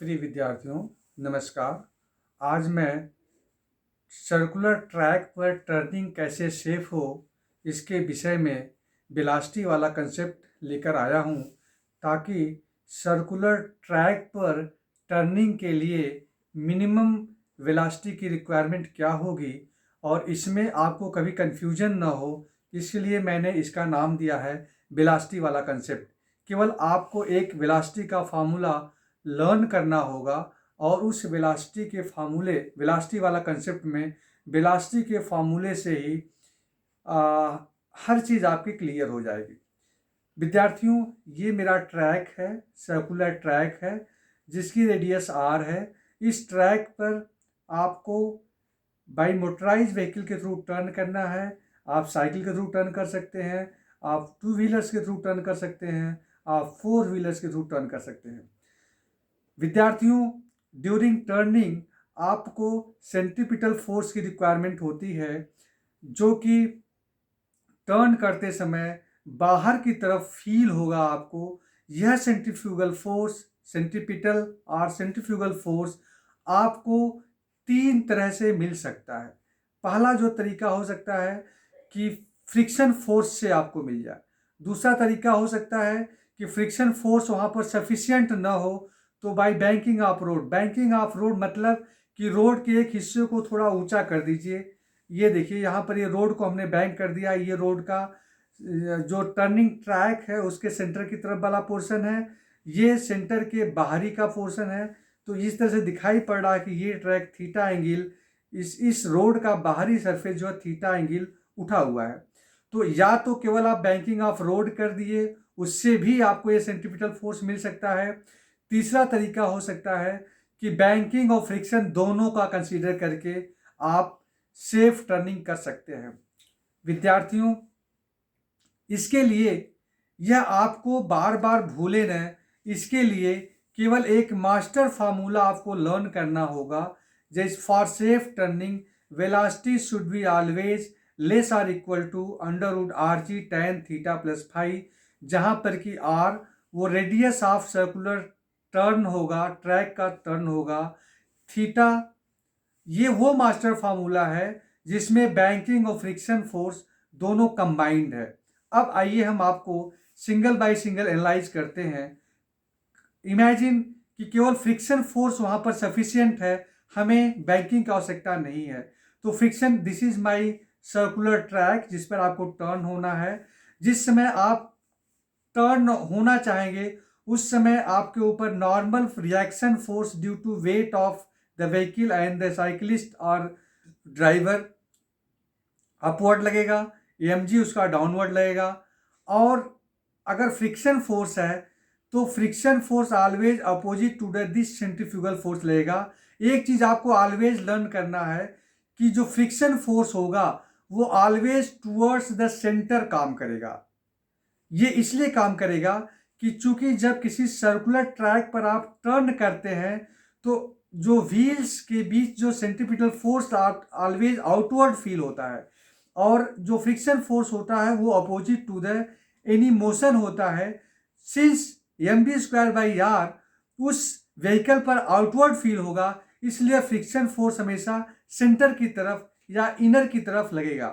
प्रिय विद्यार्थियों, नमस्कार। आज मैं सर्कुलर ट्रैक पर टर्निंग कैसे सेफ हो इसके विषय में वेलोसिटी वाला कंसेप्ट लेकर आया हूँ, ताकि सर्कुलर ट्रैक पर टर्निंग के लिए मिनिमम वेलोसिटी की रिक्वायरमेंट क्या होगी और इसमें आपको कभी कन्फ्यूजन ना हो। इसलिए मैंने इसका नाम दिया है वेलोसिटी वाला कंसेप्ट। केवल आपको एक वेलोसिटी का फार्मूला लर्न करना होगा और उस वेलोसिटी वाला कंसेप्ट में वेलोसिटी के फार्मूले से ही हर चीज़ आपकी क्लियर हो जाएगी। विद्यार्थियों, ये मेरा ट्रैक है, सर्कुलर ट्रैक है जिसकी रेडियस r है। इस ट्रैक पर आपको बाई मोटराइज व्हीकल के थ्रू टर्न करना है। आप साइकिल के थ्रू टर्न कर सकते हैं, आप टू व्हीलर्स के थ्रू टर्न कर सकते हैं, आप फोर व्हीलर्स के थ्रू टर्न कर सकते हैं। विद्यार्थियों, ड्यूरिंग टर्निंग आपको सेंट्रीपिटल फोर्स की रिक्वायरमेंट होती है, जो कि टर्न करते समय बाहर की तरफ फील होगा आपको। यह सेंट्रीपिटल और सेंट्रीफ्यूगल फोर्स आपको तीन तरह से मिल सकता है। पहला जो तरीका हो सकता है कि फ्रिक्शन फोर्स से आपको मिल जाए। दूसरा तरीका हो सकता है कि फ्रिक्शन फोर्स वहाँ पर सफिशियंट ना हो, तो by banking of road. Banking of road मतलब कि रोड के एक हिस्से को थोड़ा ऊंचा कर दीजिए। ये देखिए, यहाँ पर ये रोड को हमने बैंक कर दिया। ये रोड का जो टर्निंग ट्रैक है उसके सेंटर की तरफ वाला पोर्शन है, ये सेंटर के बाहरी का पोर्शन है। तो इस तरह से दिखाई पड़ रहा है कि ये ट्रैक थीटा एंगल, इस रोड का बाहरी सरफेस जो है थीटा एंगल उठा हुआ है। तो या तो केवल आप बैंकिंग ऑफ रोड कर दिए, उससे भी आपको ये सेंट्रीपिटल फोर्स मिल सकता है। तीसरा तरीका हो सकता है कि बैंकिंग और फ्रिक्शन दोनों का कंसीडर करके आप सेफ टर्निंग कर सकते हैं। विद्यार्थियों, इसके लिए यह आपको बार बार भूले न, इसके लिए केवल एक मास्टर फार्मूला आपको लर्न करना होगा। जैसे for safe turning velocity should be always less or equal to √RG tan theta plus phi, जहाँ पर कि r वो रेडियस ऑफ सर्कुलर टर्न होगा, ट्रैक का टर्न होगा। थीटा ये वो मास्टर फार्मूला है जिसमें बैंकिंग और फ्रिक्शन फोर्स दोनों कंबाइंड है। अब आइए हम आपको सिंगल बाय सिंगल एनालाइज करते हैं। इमेजिन कि केवल फ्रिक्शन फोर्स वहां पर सफिशियंट है, हमें बैंकिंग की आवश्यकता नहीं है। तो friction, this is my circular track जिस पर आपको टर्न होना है। जिस समय आप टर्न होना चाहेंगे उस समय आपके ऊपर normal reaction force due to weight of the vehicle and the cyclist और ड्राइवर अपवर्ड लगेगा, mg उसका डाउनवर्ड लगेगा। और अगर फ्रिक्शन फोर्स है तो friction force always opposite to this centrifugal force लगेगा। एक चीज आपको ऑलवेज लर्न करना है कि जो फ्रिक्शन फोर्स होगा वो ऑलवेज टूवर्ड्स द सेंटर काम करेगा। ये इसलिए काम करेगा कि चूंकि जब किसी सर्कुलर ट्रैक पर आप टर्न करते हैं तो जो व्हील्स के बीच जो centripetal force always outward feel होता है, और जो फ्रिक्शन फोर्स होता है वो opposite to the any motion होता है। सिंस mv²/r उस व्हीकल पर आउटवर्ड फील होगा, इसलिए फ्रिक्शन फोर्स हमेशा सेंटर की तरफ या इनर की तरफ लगेगा।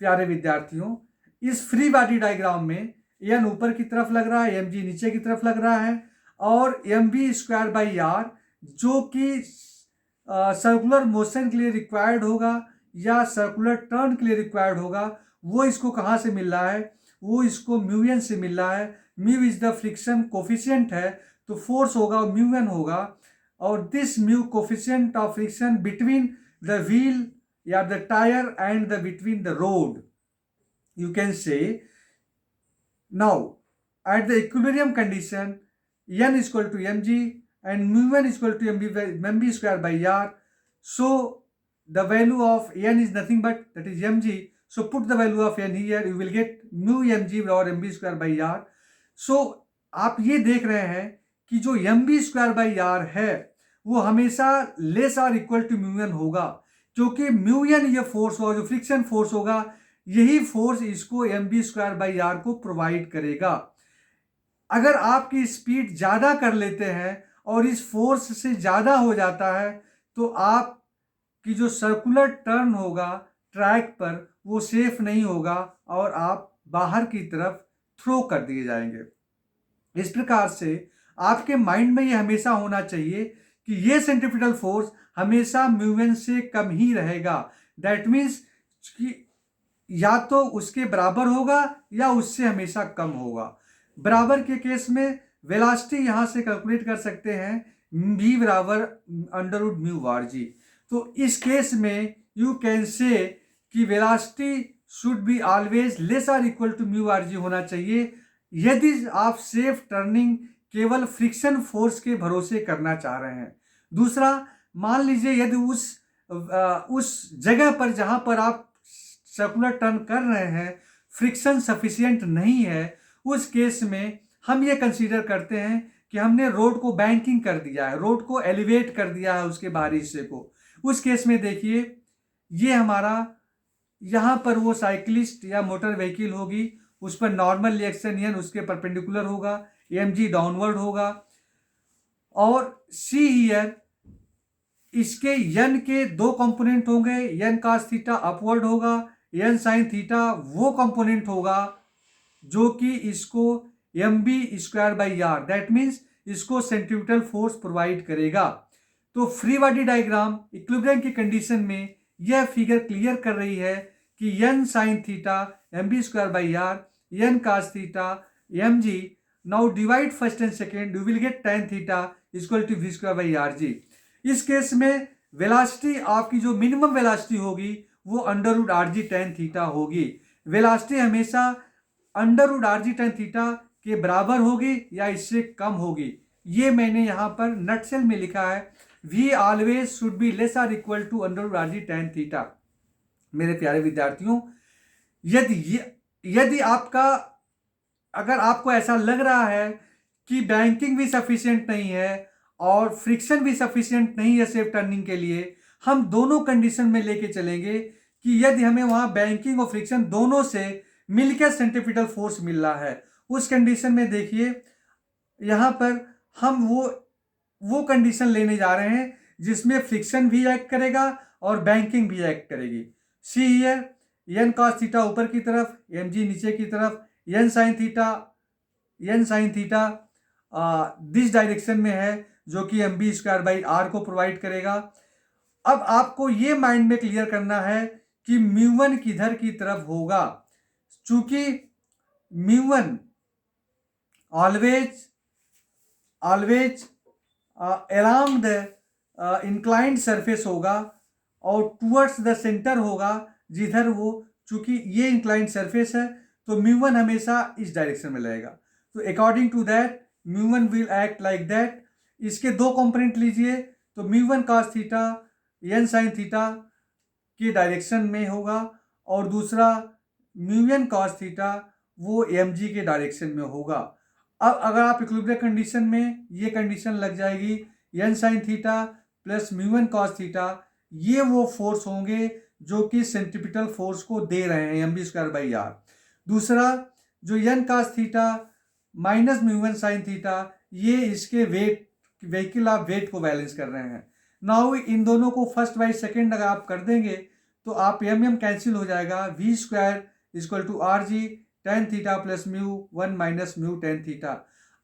प्यारे विद्यार्थियों, इस फ्री बॉडी डायग्राम में n ऊपर की तरफ लग रहा है, mg नीचे की तरफ लग रहा है, और mv²/r जो कि सर्कुलर मोशन के लिए रिक्वायर्ड होगा या सर्कुलर टर्न के लिए रिक्वायर्ड होगा, वो इसको कहाँ से मिल रहा है? वो इसको म्यू से मिल रहा है। Mu is the friction coefficient है, तो फोर्स होगा म्यू एन होगा। और this mu coefficient of friction between the wheel या the tyre and the between the road, you can say. Now at the equilibrium condition, n is equal to mg and mu n is equal to mv²/r. So the value of n is nothing but that is mg. So put the value of n here, you will get mu mg or mv²/r. So आप ये देख रहे हैं कि जो mv²/r है वो हमेशा लेस और इक्वल टू म्यू एन होगा, क्योंकि म्यू एन ये फोर्स होगा, जो फ्रिक्शन फोर्स होगा, यही फोर्स इसको mv²/r को प्रोवाइड करेगा। अगर आपकी स्पीड ज़्यादा कर लेते हैं और इस फोर्स से ज़्यादा हो जाता है तो आप कि जो सर्कुलर टर्न होगा ट्रैक पर वो सेफ नहीं होगा और आप बाहर की तरफ थ्रो कर दिए जाएंगे। इस प्रकार से आपके माइंड में ये हमेशा होना चाहिए कि ये सेंट्रीफ्यूगल फोर्स हमेशा म्यू से कम ही रहेगा। दैट मीन्स कि या तो उसके बराबर होगा या उससे हमेशा कम होगा। बराबर के केस में वेलोसिटी यहां से कैलकुलेट कर सकते हैं v बराबर अंडर म्यू आर जी। तो इस केस में यू कैन से कि velocity should be always less or equal to mu are G होना चाहिए यदि आप सेफ टर्निंग केवल फ्रिक्शन फोर्स के भरोसे करना चाह रहे हैं। दूसरा, मान लीजिए यदि उस जगह पर जहां पर आप सर्कुलर टर्न कर रहे हैं फ्रिक्शन सफिशिएंट नहीं है, उस केस में हम ये कंसीडर करते हैं कि हमने रोड को बैंकिंग कर दिया है, रोड को एलिवेट कर दिया है उसके बाहरी हिस्से को। उस केस में देखिए ये हमारा यहाँ पर वो साइकिलिस्ट या मोटर व्हीकल होगी, उस पर नॉर्मल रिएक्शन एन उसके परपेंडिकुलर होगा, एम जी डाउनवर्ड होगा और सी ईयर इसके यन के दो कंपोनेंट होंगे, यन कास थीटा अपवर्ड होगा, यन साइन थीटा वो कंपोनेंट होगा जो कि इसको M B square by R that means इसको सेंट्रीफ्यूगल फोर्स प्रोवाइड करेगा। तो फ्री बॉडी डायग्राम इक्विलिब्रियम की कंडीशन में यह फिगर क्लियर कर रही है कि N sine theta M B square by R N cos theta M G. Now divide first and second, you will get tan theta equal to V square by R जी। इस case में velocity आपकी जो minimum velocity होगी वो under root R जी tan theta होगी। Velocity हमेशा under root R जी tan theta के बराबर होगी या इससे कम होगी। ये मैंने यहां पर नटसेल में लिखा है, V always should be less or equal to under root R ji tan theta. मेरे प्यारे विद्यार्थियों, यदि आपका अगर आपको ऐसा लग रहा है कि बैंकिंग भी सफिशिएंट नहीं है और फ्रिक्शन भी सफिशिएंट नहीं है सेफ टर्निंग के लिए, हम दोनों कंडीशन में लेके चलेंगे कि यदि हमें वहां बैंकिंग और फ्रिक्शन दोनों से मिलकर सेंट्रीफ्यूगल फोर्स मिल रहा है, उस कंडीशन में देखिए यहां पर हम वो कंडीशन लेने जा रहे हैं जिसमें फ्रिक्शन भी एक्ट करेगा और बैंकिंग भी एक्ट करेगी। See here N cos theta ऊपर की तरफ, एम जी नीचे की तरफ, N sine theta this direction में है जो कि M B square by R को प्रोवाइड करेगा। अब आपको ये माइंड में क्लियर करना है कि म्यू1 किधर की तरफ होगा। चूंकि mu one always along the inclined surface होगा और टूवर्ड्स द सेंटर होगा जिधर वो, चूंकि ये इंक्लाइंड सरफेस है तो म्यू1 हमेशा इस डायरेक्शन में रहेगा। तो according to that mu one will act like that. इसके दो कंपोनेंट लीजिए तो mu one cos theta N sine theta के डायरेक्शन में होगा और दूसरा म्यू1 cos थीटा वो एम जी के डायरेक्शन में होगा। अब अगर आप इक्विलिब्रियम कंडीशन में ये कंडीशन लग जाएगी N sine theta plus mu one cos theta, ये वो फोर्स होंगे जो कि सेंट्रीपिटल फोर्स को दे रहे हैं M B square by R. दूसरा जो N cos theta minus mu one sine theta, ये इसके वेट व्हीकल ऑफ वेट को बैलेंस कर रहे हैं। नाउ इन दोनों को फर्स्ट बाई सेकेंड अगर आप कर देंगे तो आप एम कैंसिल हो जाएगा, V square equal to R ji tan theta plus mu one minus mu tan theta.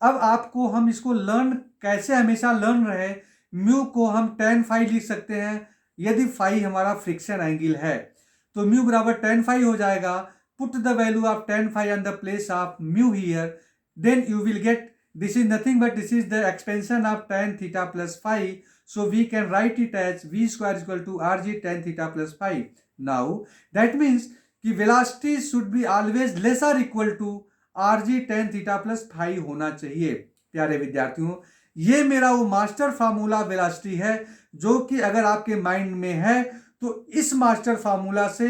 अब आपको हम इसको लर्न कैसे हमेशा लर्न रहे, म्यू को हम tan फाई लिख सकते हैं यदि फाई हमारा फ्रिक्शन एंगल है तो म्यू बराबर tan फाई हो जाएगा। Put the value of tan phi on the place of mu here, then you will get this is nothing but this is the expansion of tan theta plus phi, so we can write it as v square is equal to rg tan theta plus phi. Now that means कि velocity should be always less or equal to rg tan theta plus phi होना चाहिए। प्यारे विद्यार्थियों, ये मेरा वो master formula velocity है जो कि अगर आपके माइंड में है तो इस मास्टर फार्मूला से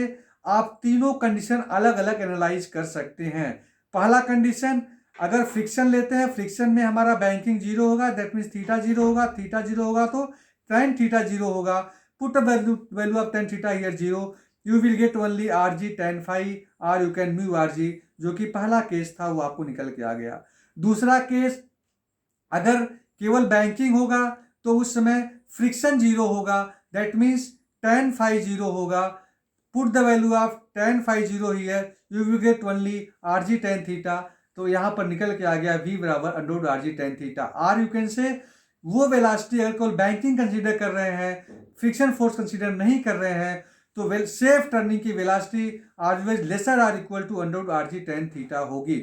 आप तीनों कंडीशन अलग अलग एनालाइज कर सकते हैं। पहला कंडीशन, अगर फ्रिक्शन लेते हैं, फ्रिक्शन में हमारा बैंकिंग जीरो होगा, दैट मीन्स थीटा जीरो होगा, थीटा जीरो होगा तो tan थीटा जीरो होगा। Put value of tan theta here zero, you will get only r ji tan phi और you can mu are g, जो कि पहला case था वो आपको निकल के आ गया। दूसरा केस, अगर केवल बैंकिंग होगा तो उस समय फ्रिक्शन जीरो होगा, that means tan phi zero होगा। Put the value of tan phi zero here, you will get only rg tan theta. तो यहाँ पर निकल के आ गया v बराबर under root rg tan theta. Or you can say वो वेलासिटी अगर कोई बैंकिंग कंसीडर कर रहे हैं, फ्रिक्शन फोर्स कंसीडर नहीं कर रहे हैं, तो सेफ टर्निंग की velocity always lesser or equal to under root rg tan theta होगी।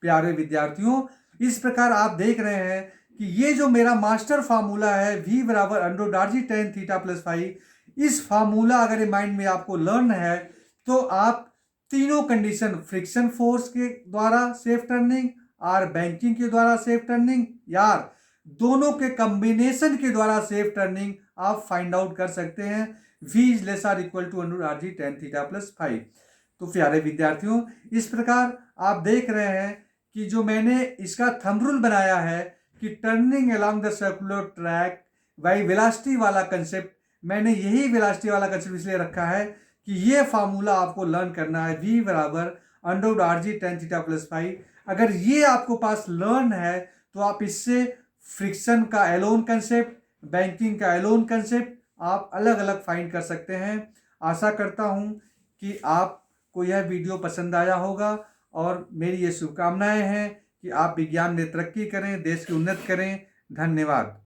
प्यारे विद्यार्थियों, इस प्रकार आप देख रहे हैं कि ये जो मेरा मास्टर फार्मूला है v बराबर under root rg tan theta plus phi, इस फार्मूला अगर ये माइंड में आपको लर्न है तो आप तीनों कंडीशन, फ्रिक्शन फोर्स के द्वारा सेफ टर्निंग, आर बैंकिंग के द्वारा सेफ टर्निंग, या दोनों के कॉम्बिनेशन के द्वारा सेफ टर्निंग आप फाइंड आउट कर सकते हैं। v is less or equal to under rg tan theta plus phi. तो प्यारे विद्यार्थियों, इस प्रकार आप देख रहे हैं कि जो मैंने इसका थंब रूल बनाया है कि turning along the circular track by velocity वाला कंसेप्ट, मैंने यही वेलोसिटी वाला कंसेप्ट इसलिए रखा है कि ये फार्मूला आपको लर्न करना है, v बराबर under root rg tan theta plus phi. अगर ये आपको पास लर्न है तो आप इससे फ्रिक्शन का एलोन कंसेप्ट, बैंकिंग का एलोन कंसेप्ट आप अलग अलग फाइंड कर सकते हैं। आशा करता हूं कि आपको यह वीडियो पसंद आया होगा और मेरी ये शुभकामनाएं हैं कि आप विज्ञान में तरक्की करें, देश की उन्नति करें। धन्यवाद।